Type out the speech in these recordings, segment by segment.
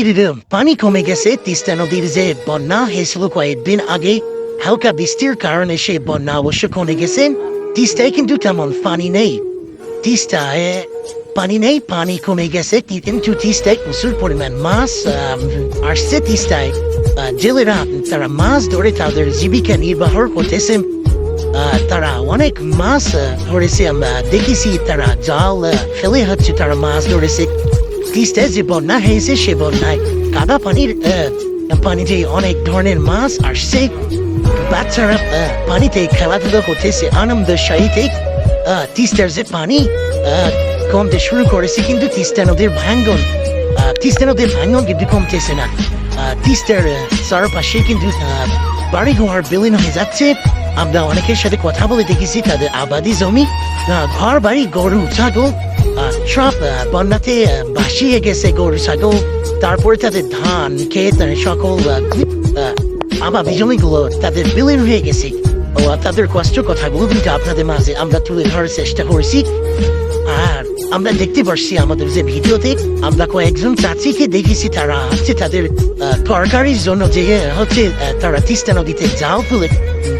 এরকম পানি কমে গেছে। তিস্তা নদীর যে বন্যা হয়েছিল কয়েকদিন আগে, হালকা বৃষ্টির কারণে সে বন্যা অবশ্য কমে গেছে। তিস্তায় কিন্তু তেমন পানি নেই। তিস্তায় পানি নেই, পানি কমে গেছে, কিন্তু তিস্তায় প্রচুর পরিমাণ মাছ আসছে। তিস্তায় জেলেরা তারা মাছ ধরে তাদের জীবিকা নির্বাহ করতেছে। তারা অনেক মাছ ধরেছে, আমরা দেখেছি তারা জাল ফেলে হচ্ছে তারা মাছ ধরেছে। তিস্তায় যে বন্যা হয়েছে সে বন্যায় কাদা পানিতে অনেক ধরনের মাছ আসছে। বাচ্চারা পানিতে খেলাধুলা করতেছে আনন্দের সাথে। তিস্তার যে পানি কমতে শুরু করেছে, কিন্তু তিস্তা নদীর ভাঙ্গন কিন্তু কমতেছে না। তিস্তার চারপাশে কিন্তু বাড়ি ঘর বিলীন হয়ে যাচ্ছে। আমরা অনেকের সাথে কথা বলে দেখেছি তাদের আবাদি জমি, ঘর বাড়ি, গরু ছাগল সব বন্যাতে ভাসিয়ে গেছে। গরু ছাগল, তারপরে তাদের ধান ক্ষেত সকল আবাদি জমিগুলো তাদের বিলীন হয়ে গেছে। তাদের কষ্ট কথাগুলো কিন্তু আপনাদের মাঝে আমরা তুলে ধরার চেষ্টা করেছি। আর আমরা দেখতে পাচ্ছি আমাদের যে ভিডিওতে আমরা কয়েকজন চাচিকে দেখেছি, তারা হচ্ছে তাদের তরকারির জন্য যে হচ্ছে তারা তিস্তা নদীতে জাল তুলে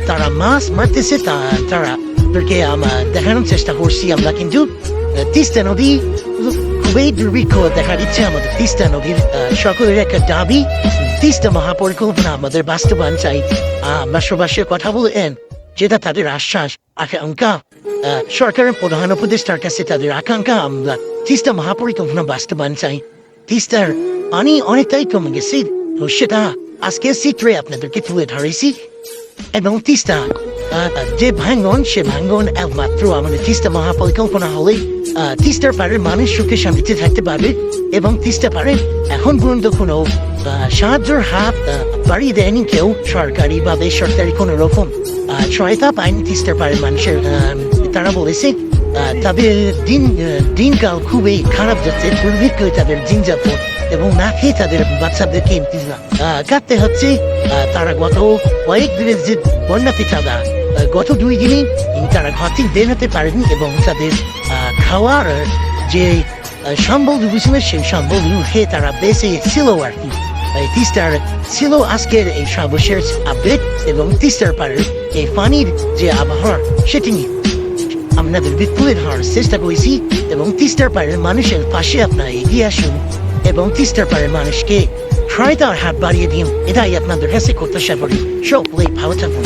তারা মাছ মারতেছে। তাদেরকে দেখানোর চেষ্টা করছি আমরা। কিন্তু তিস্তা নদী খুবই দুর্ভিক্ষ দেখা দিচ্ছে। আমাদের তিস্তা নদীর সকলের একটা দাবি, তিস্তা মহাপরিকল্পনা আমাদের বাস্তবায়ন চাই। আমরা সবার কথা বলেন, যেটা তাদের আশ্বাস আকাঙ্ক্ষা, সরকারের প্রধান উপদেষ্টার কাছে তাদের আকাঙ্ক্ষা, আমরা তিস্তা মহাপরিকল্পনা বাস্তবায়ন চাই। তিস্তার পানি অনেকটাই কমে গেছে, সেটা আজকে চিত্রে আপনাদেরকে তুলে ধরেছি। এবং তিস্তা যে ভাঙ্গন, সে ভাঙ্গন একমাত্র আমাদের তিস্তা মহাপরিকল্পনা হলে তিস্তার পাড়ের মানুষ সুখে শান্তিতে থাকতে পারবে। এবং তিস্তা পাড়ে এখন পর্যন্ত কোনো সাহায্যের হাত বাড়িয়ে দেয়নি কেউ, সরকারি বা বেসরকারি কোনো রকম সহায়তা পায়নি তিস্তার পাড়ের মানুষের। তারা বলেছে তাদের দিনকাল খুবই খারাপ যাচ্ছে, দুর্ভিক্ষ তাদের দিন যাপন, এবং না খেয়ে তাদের বাচ্চাদেরকে কাটতে হচ্ছে। তারা গত কয়েকদিনের যে বন্যাতে তারা গত 2 দিনে তারা ঘর থেকে বের হতে পারেনি, এবং তাদের খাওয়ার যে সম্বল ছিল সেই সম্বল খেয়ে তারা বেঁচে ছিল আর কি। তিস্তার ছিল আজকের এই সর্বশেষ আপডেট, এবং তিস্তার পাড়ের এই পানির যে আবহাওয়া সেটি নিয়ে আপনাদের তুলে ধরার চেষ্টা করেছি। এবং তিস্তার পাড়ের মানুষের পাশে আপনারা এগিয়ে আসুন এবং তিস্তার পাড়ের মানুষকে সহায়তার হাত বাড়িয়ে দিন, এটাই আপনাদের কাছে করতে চাই। সকলেই ভালো থাকুন।